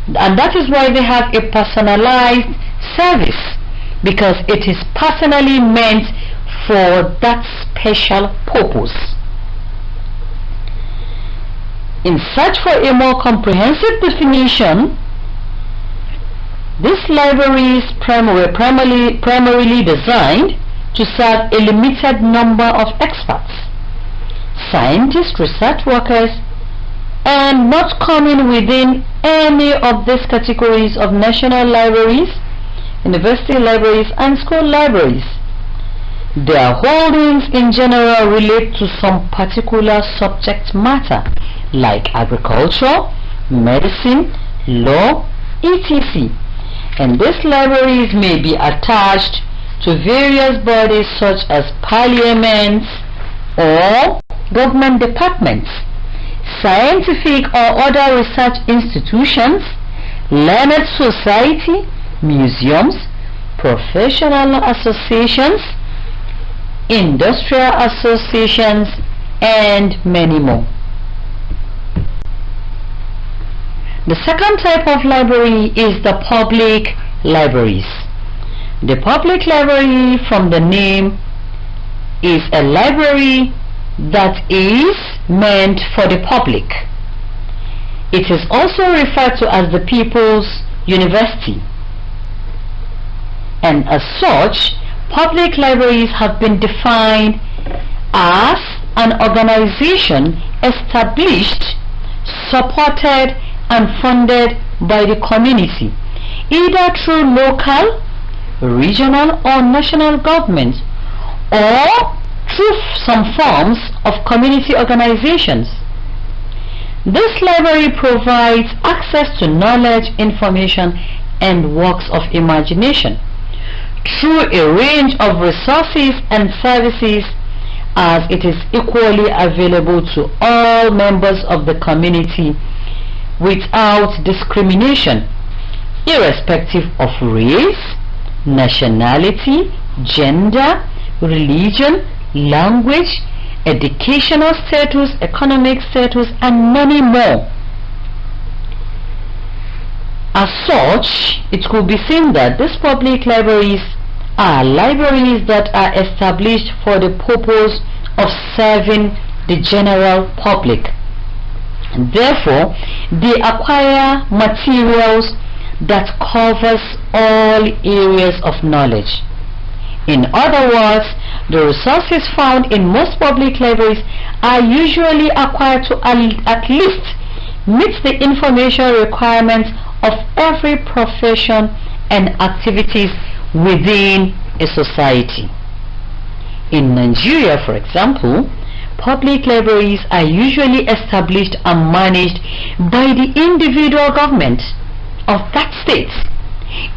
S1: and that is why they have a personalized service, because it is personally meant for that special purpose. In search for a more comprehensive definition, these libraries were primarily designed to serve a limited number of experts, scientists, research workers, and not coming within any of these categories of national libraries, university libraries, and school libraries. Their holdings in general relate to some particular subject matter like agriculture, medicine, law, etc. And these libraries may be attached to various bodies such as parliaments or government departments, scientific or other research institutions, learned society, museums, professional associations, industrial associations, and many more. The second type of library is the public libraries. The public library, from the name, is a library that is meant for the public. It is also referred to as the People's University. And as such, public libraries have been defined as an organization established, supported, and funded by the community, either through local, regional, or national government, or through some forms of community organizations. This library provides access to knowledge, information, and works of imagination through a range of resources and services, as it is equally available to all members of the community without discrimination, irrespective of race, nationality, gender, religion, language, educational status, economic status, and many more. As such, it could be seen that these public libraries are libraries that are established for the purpose of serving the general public. Therefore, they acquire materials that covers all areas of knowledge. In other words, the resources found in most public libraries are usually acquired to at least meets the information requirements of every profession and activities within a society. In Nigeria, for example, public libraries are usually established and managed by the individual government of that state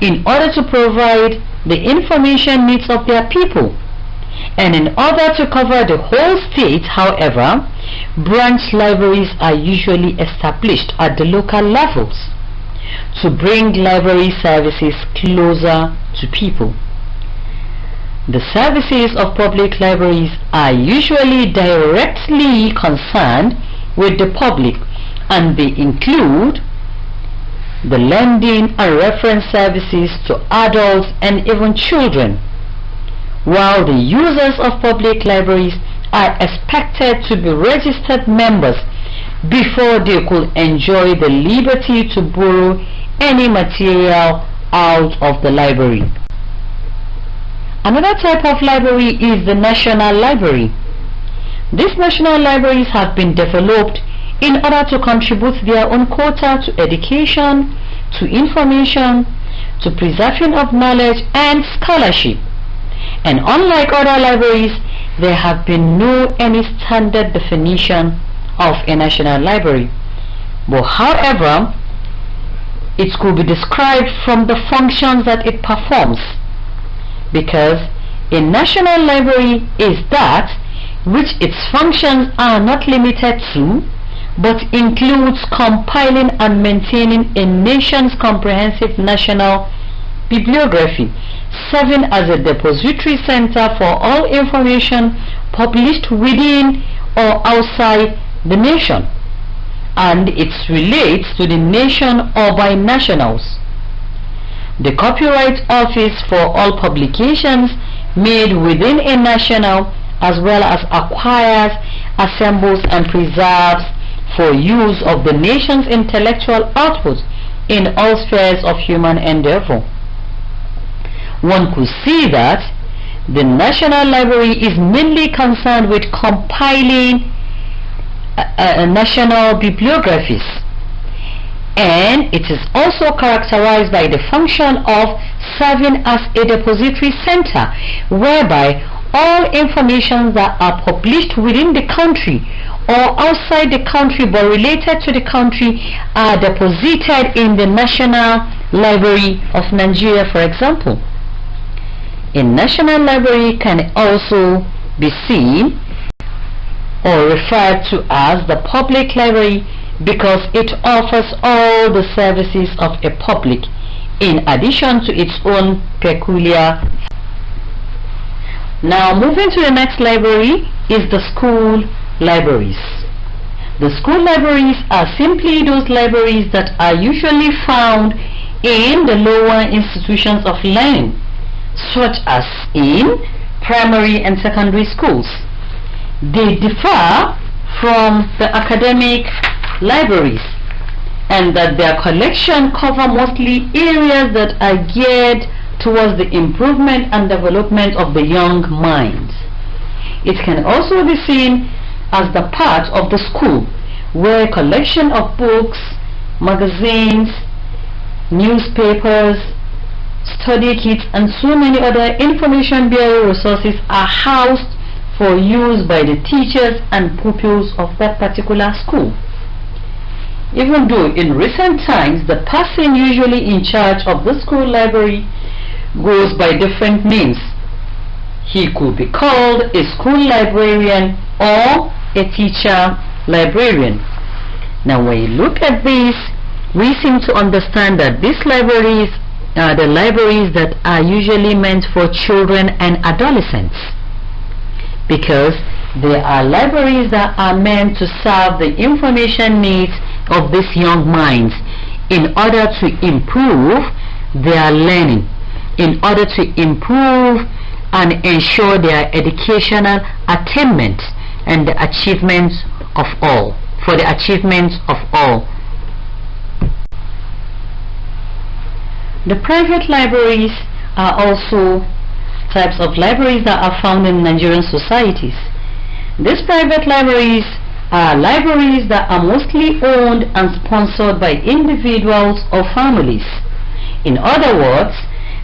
S1: in order to provide the information needs of their people. And in order to cover the whole state, however, branch libraries are usually established at the local levels to bring library services closer to people. The services of public libraries are usually directly concerned with the public, and they include the lending and reference services to adults and even children, while the users of public libraries are expected to be registered members before they could enjoy the liberty to borrow any material out of the library. Another type of library is the National Library. These national libraries have been developed in order to contribute their own quota to education, to information, to preservation of knowledge and scholarship. And unlike other libraries, there have been no any standard definition of a national library. But however, it could be described from the functions that it performs, because a national library is that which its functions are not limited to, but includes compiling and maintaining a nation's comprehensive national bibliography, serving as a depository center for all information published within or outside the nation, and it relates to the nation or by nationals. The Copyright Office for all publications made within a national, as well as acquires, assembles and preserves for use of the nation's intellectual output in all spheres of human endeavor. One could see that the National Library is mainly concerned with compiling national bibliographies, and it is also characterized by the function of serving as a depository center, whereby all information that are published within the country or outside the country but related to the country are deposited in the National Library of Nigeria, for example. A National Library can also be seen or referred to as the public library because it offers all the services of a public in addition to its own peculiar. Now moving to the next library is the school libraries. The school libraries are simply those libraries that are usually found in the lower institutions of learning, such as in primary and secondary schools. They differ from the academic libraries, and that their collection cover mostly areas that are geared towards the improvement and development of the young mind. It can also be seen as the part of the school where a collection of books, magazines, newspapers, study kits and so many other information-bearing resources are housed for use by the teachers and pupils of that particular school. Even though in recent times the person usually in charge of the school library goes by different names. He could be called a school librarian or a teacher librarian. Now when you look at this, we seem to understand that these libraries are the libraries that are usually meant for children and adolescents, because they are libraries that are meant to serve the information needs of these young minds in order to improve their learning, in order to improve and ensure their educational attainment and the achievements of all, for the achievements of all. The private libraries are also types of libraries that are found in Nigerian societies. These private libraries are libraries that are mostly owned and sponsored by individuals or families. In other words,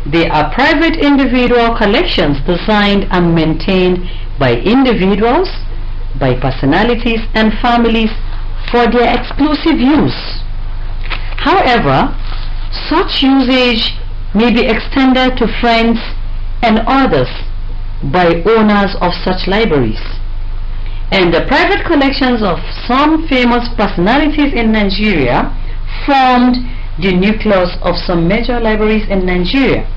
S1: they are private individual collections designed and maintained by individuals, by personalities and families for their exclusive use. However, such usage may be extended to friends and others by owners of such libraries. And the private collections of some famous personalities in Nigeria formed the nucleus of some major libraries in Nigeria.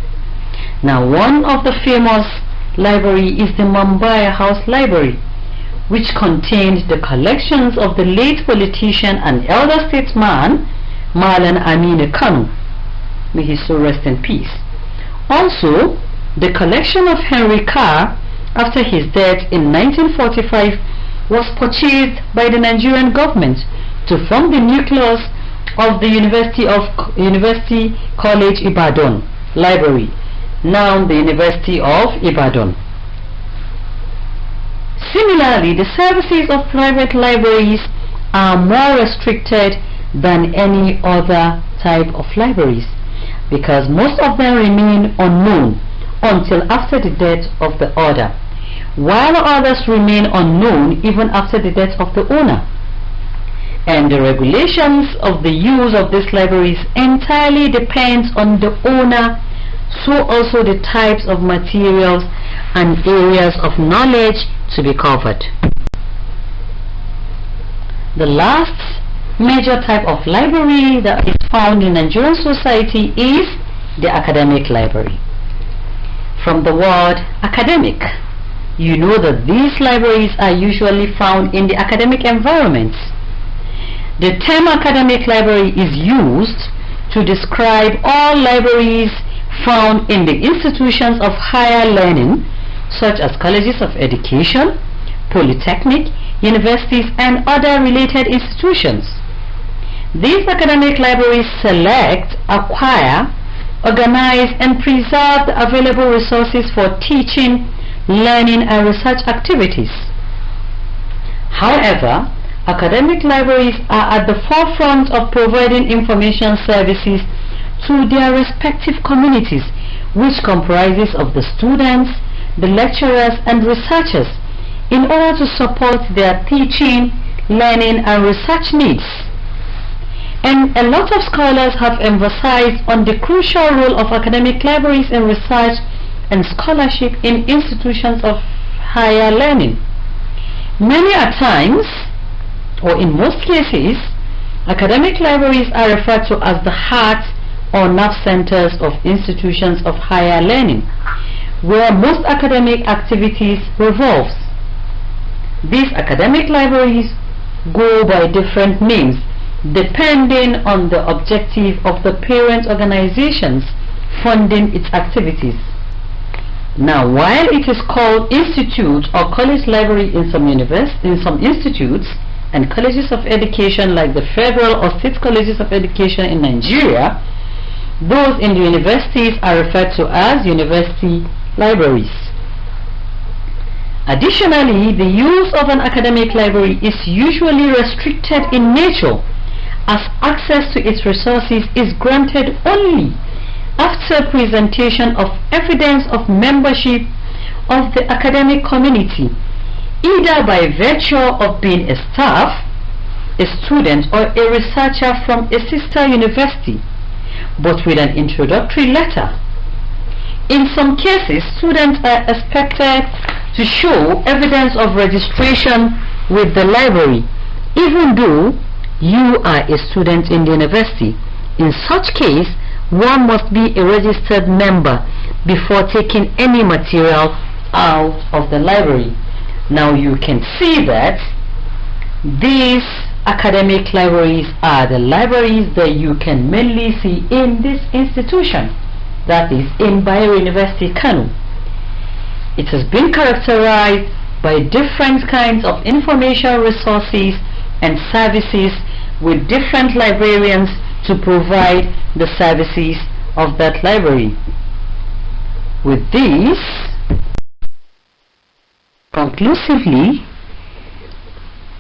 S1: Now, one of the famous library is the Mumbai House Library, which contained the collections of the late politician and elder statesman Malan Aminu Kano. May his soul rest in peace. Also, the collection of Henry Carr after his death in 1945 was purchased by the Nigerian government to form the nucleus of the University College Ibadan Library, now the University of Ibadan. Similarly, the services of private libraries are more restricted than any other type of libraries because most of them remain unknown until after the death of the owner, while others remain unknown even after the death of the owner. And the regulations of the use of these libraries entirely depends on the owner, so also the types of materials and areas of knowledge to be covered. The last major type of library that is found in Nigerian society is the academic library. From the word academic, you know that these libraries are usually found in the academic environments. The term academic library is used to describe all libraries found in the institutions of higher learning, such as colleges of education, polytechnic, universities, and other related institutions. These academic libraries select, acquire, organize, and preserve the available resources for teaching, learning, and research activities. However, academic libraries are at the forefront of providing information services to their respective communities, which comprises of the students, the lecturers, and researchers, in order to support their teaching, learning, and research needs. And a lot of scholars have emphasized on the crucial role of academic libraries in research and scholarship in institutions of higher learning. Many a times, or in most cases, academic libraries are referred to as the heart or nerve centers of institutions of higher learning, where most academic activities revolves. These academic libraries go by different names depending on the objective of the parent organizations funding its activities. Now, while it is called institute or college library in some institutes and colleges of education like the federal or state colleges of education in Nigeria, those in the universities are referred to as university libraries. Additionally, the use of an academic library is usually restricted in nature, as access to its resources is granted only after presentation of evidence of membership of the academic community, either by virtue of being a staff, a student, or a researcher from a sister university, but with an introductory letter. In some cases, students are expected to show evidence of registration with the library, even though you are a student in the university. In such case, one must be a registered member before taking any material out of the library. Now you can see that these academic libraries are the libraries that you can mainly see in this institution, that is in Bayero University, Kano. It has been characterized by different kinds of information resources and services, with different librarians to provide the services of that library. With this, conclusively,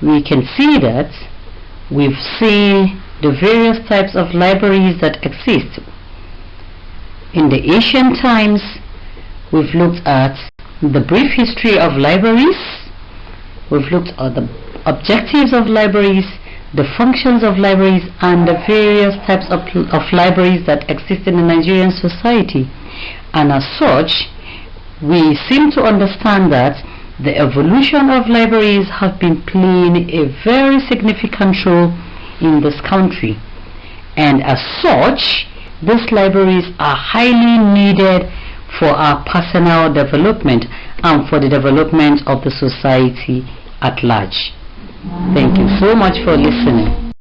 S1: we can see that we've seen the various types of libraries that exist. In the ancient times, we've looked at the brief history of libraries, we've looked at the objectives of libraries, the functions of libraries, and the various types of libraries that exist in the Nigerian society. And as such, we seem to understand that the evolution of libraries have been playing a very significant role in this country. And as such, these libraries are highly needed for our personal development and for the development of the society at large. Thank you so much for listening.